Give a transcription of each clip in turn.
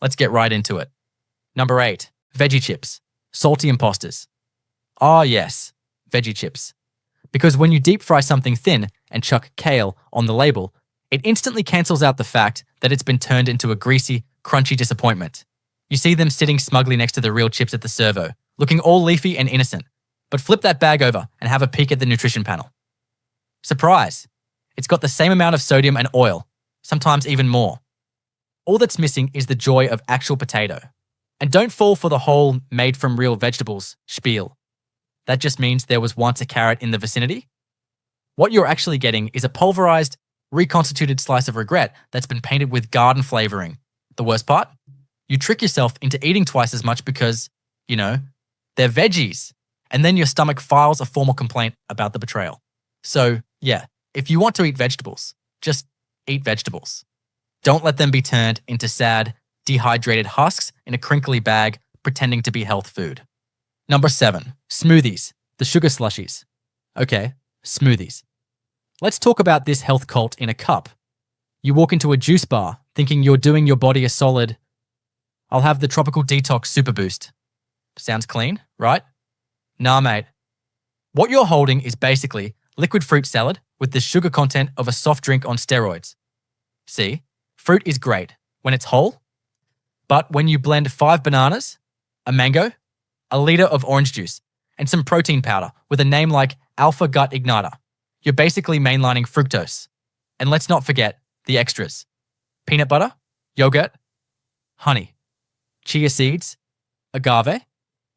Let's get right into it. Number 8, Veggie Chips, salty imposters. Ah yes, Veggie Chips. Because when you deep fry something thin and chuck kale on the label, it instantly cancels out the fact that it's been turned into a greasy, crunchy disappointment. You see them sitting smugly next to the real chips at the servo, looking all leafy and innocent. But flip that bag over and have a peek at the nutrition panel. Surprise! It's got the same amount of sodium and oil, sometimes even more. All that's missing is the joy of actual potato. And don't fall for the whole made from real vegetables spiel. That just means there was once a carrot in the vicinity. What you're actually getting is a pulverized, reconstituted slice of regret that's been painted with garden flavoring. The worst part? You trick yourself into eating twice as much because, they're veggies. And then your stomach files a formal complaint about the betrayal. So, yeah, if you want to eat vegetables, just eat vegetables. Don't let them be turned into sad, dehydrated husks in a crinkly bag pretending to be health food. Number 7, smoothies, the sugar slushies. Okay, smoothies. Let's talk about this health cult in a cup. You walk into a juice bar thinking you're doing your body a solid, I'll have the tropical detox super boost. Sounds clean, right? Nah, mate. What you're holding is basically liquid fruit salad with the sugar content of a soft drink on steroids. See, fruit is great when it's whole, but when you blend 5 bananas, a mango, a liter of orange juice, and some protein powder with a name like Alpha Gut Igniter, you're basically mainlining fructose. And let's not forget the extras. Peanut butter, yogurt, honey, chia seeds, agave.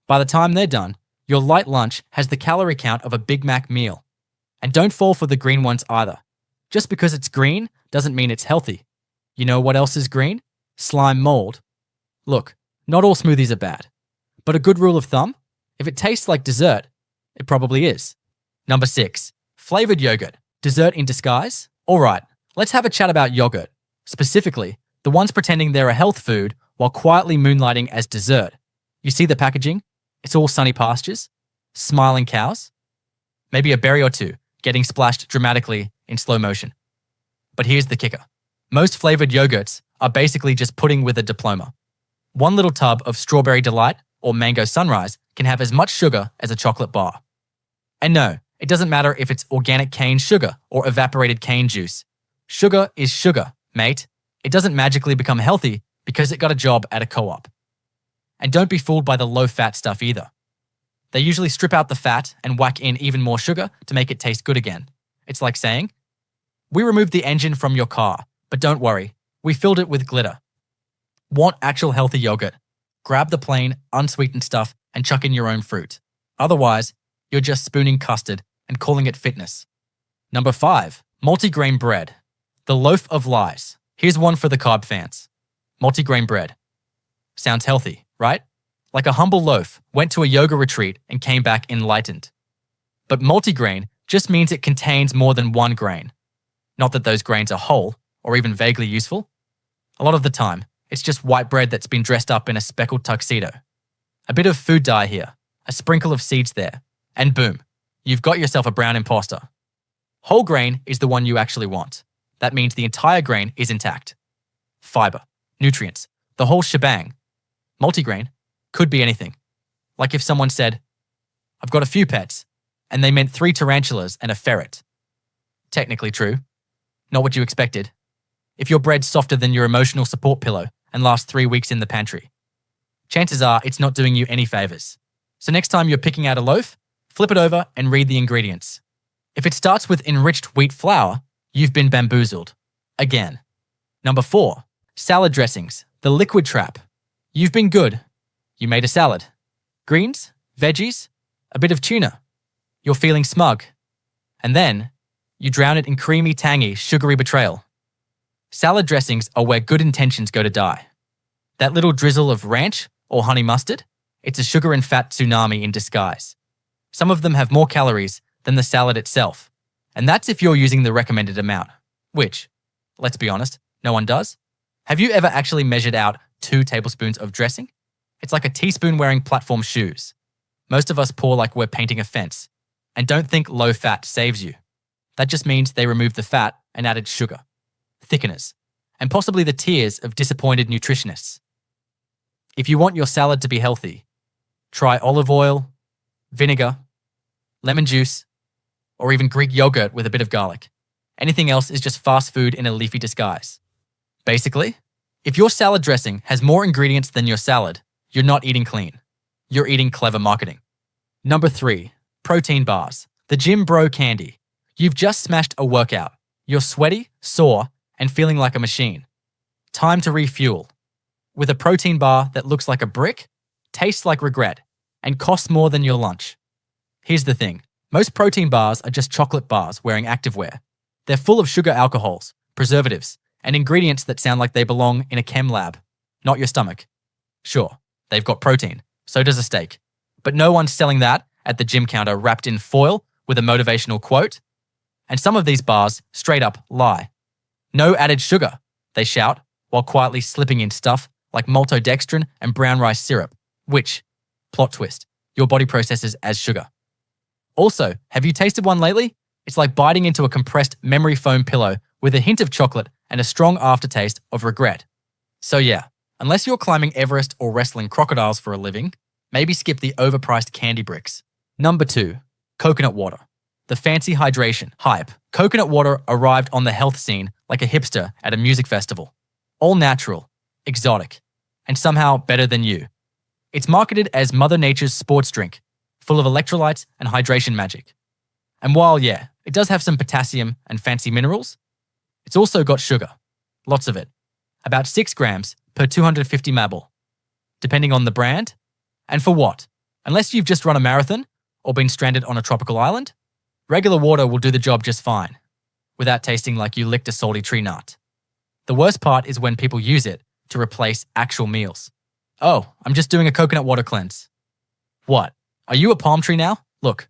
By the time they're done, your light lunch has the calorie count of a Big Mac meal. And don't fall for the green ones either. Just because it's green doesn't mean it's healthy. You know what else is green? Slime mold. Look, not all smoothies are bad. But a good rule of thumb? If it tastes like dessert, it probably is. Number 6, Flavoured Yoghurt, dessert in disguise? Alright, let's have a chat about yogurt. Specifically, the ones pretending they're a health food while quietly moonlighting as dessert. You see the packaging? It's all sunny pastures, smiling cows, maybe a berry or two getting splashed dramatically in slow motion. But here's the kicker. Most flavoured yogurts are basically just pudding with a diploma. One little tub of Strawberry Delight or Mango Sunrise can have as much sugar as a chocolate bar. And no, it doesn't matter if it's organic cane sugar or evaporated cane juice. Sugar is sugar, mate. It doesn't magically become healthy because it got a job at a co-op. And don't be fooled by the low-fat stuff either. They usually strip out the fat and whack in even more sugar to make it taste good again. It's like saying, we removed the engine from your car, but don't worry, we filled it with glitter. Want actual healthy yogurt? Grab the plain, unsweetened stuff and chuck in your own fruit. Otherwise, you're just spooning custard and calling it fitness. Number 5, Multigrain Bread, the loaf of lies. Here's one for the carb fans. Multigrain bread. Sounds healthy, right? Like a humble loaf went to a yoga retreat and came back enlightened. But multigrain just means it contains more than one grain. Not that those grains are whole or even vaguely useful. A lot of the time, it's just white bread that's been dressed up in a speckled tuxedo. A bit of food dye here, a sprinkle of seeds there, and boom, you've got yourself a brown imposter. Whole grain is the one you actually want. That means the entire grain is intact. Fiber, nutrients, the whole shebang. Multigrain could be anything. Like if someone said, I've got a few pets, and they meant 3 tarantulas and a ferret. Technically true. Not what you expected. If your bread's softer than your emotional support pillow and lasts 3 weeks in the pantry, chances are it's not doing you any favors. So next time you're picking out a loaf, flip it over and read the ingredients. If it starts with enriched wheat flour, you've been bamboozled. Again. Number 4, salad dressings, the liquid trap. You've been good. You made a salad. Greens, veggies, a bit of tuna. You're feeling smug. And then, you drown it in creamy, tangy, sugary betrayal. Salad dressings are where good intentions go to die. That little drizzle of ranch or honey mustard, it's a sugar and fat tsunami in disguise. Some of them have more calories than the salad itself. And that's if you're using the recommended amount, which, let's be honest, no one does. Have you ever actually measured out 2 tablespoons of dressing? It's like a teaspoon wearing platform shoes. Most of us pour like we're painting a fence. And don't think low fat saves you. That just means they removed the fat and added sugar, thickeners, and possibly the tears of disappointed nutritionists. If you want your salad to be healthy, try olive oil, vinegar, lemon juice, or even Greek yogurt with a bit of garlic. Anything else is just fast food in a leafy disguise. Basically, if your salad dressing has more ingredients than your salad, you're not eating clean. You're eating clever marketing. Number 3, protein bars. The gym bro candy. You've just smashed a workout. You're sweaty, sore, and feeling like a machine. Time to refuel. With a protein bar that looks like a brick, tastes like regret, and costs more than your lunch. Here's the thing. Most protein bars are just chocolate bars wearing activewear. They're full of sugar alcohols, preservatives, and ingredients that sound like they belong in a chem lab, not your stomach. Sure, they've got protein, so does a steak. But no one's selling that at the gym counter wrapped in foil with a motivational quote. And some of these bars straight up lie. No added sugar, they shout, while quietly slipping in stuff like maltodextrin and brown rice syrup, which, plot twist, your body processes as sugar. Also, have you tasted one lately? It's like biting into a compressed memory foam pillow with a hint of chocolate and a strong aftertaste of regret. So yeah, unless you're climbing Everest or wrestling crocodiles for a living, maybe skip the overpriced candy bricks. Number 2, coconut water. The fancy hydration hype. Coconut water arrived on the health scene like a hipster at a music festival. All natural, exotic, and somehow better than you. It's marketed as Mother Nature's sports drink, full of electrolytes and hydration magic. And while, yeah, it does have some potassium and fancy minerals, it's also got sugar. Lots of it. About 6 grams per 250 ml, depending on the brand. And for what? Unless you've just run a marathon or been stranded on a tropical island, regular water will do the job just fine, without tasting like you licked a salty tree nut. The worst part is when people use it to replace actual meals. Oh, I'm just doing a coconut water cleanse. What? Are you a palm tree now? Look,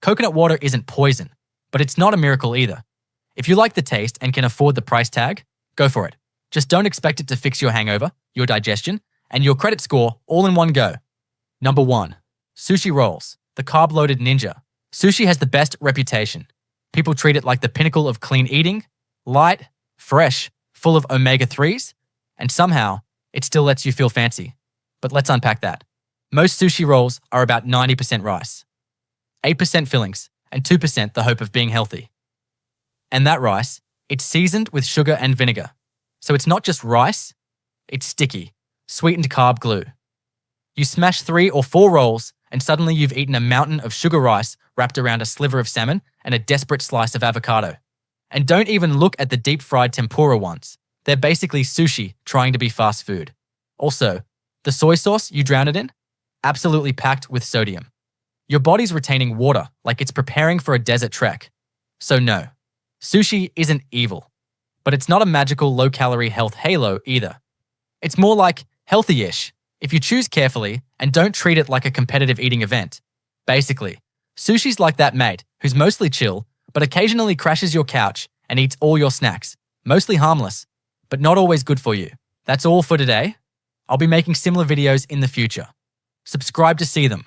coconut water isn't poison, but it's not a miracle either. If you like the taste and can afford the price tag, go for it. Just don't expect it to fix your hangover, your digestion, and your credit score all in one go. Number 1, Sushi Rolls, the carb-loaded ninja. Sushi has the best reputation. People treat it like the pinnacle of clean eating, light, fresh, full of omega-3s, and somehow it still lets you feel fancy. But let's unpack that. Most sushi rolls are about 90% rice, 8% fillings, and 2% the hope of being healthy. And that rice, it's seasoned with sugar and vinegar. So it's not just rice, it's sticky, sweetened carb glue. You smash 3 or 4 rolls and suddenly you've eaten a mountain of sugar rice wrapped around a sliver of salmon and a desperate slice of avocado. And don't even look at the deep-fried tempura ones. They're basically sushi trying to be fast food. Also, the soy sauce you drown it in? Absolutely packed with sodium. Your body's retaining water like it's preparing for a desert trek. So no, sushi isn't evil. But it's not a magical low-calorie health halo either. It's more like healthy-ish if you choose carefully and don't treat it like a competitive eating event. Basically, sushi's like that mate who's mostly chill, but occasionally crashes your couch and eats all your snacks. Mostly harmless, but not always good for you. That's all for today. I'll be making similar videos in the future. Subscribe to see them.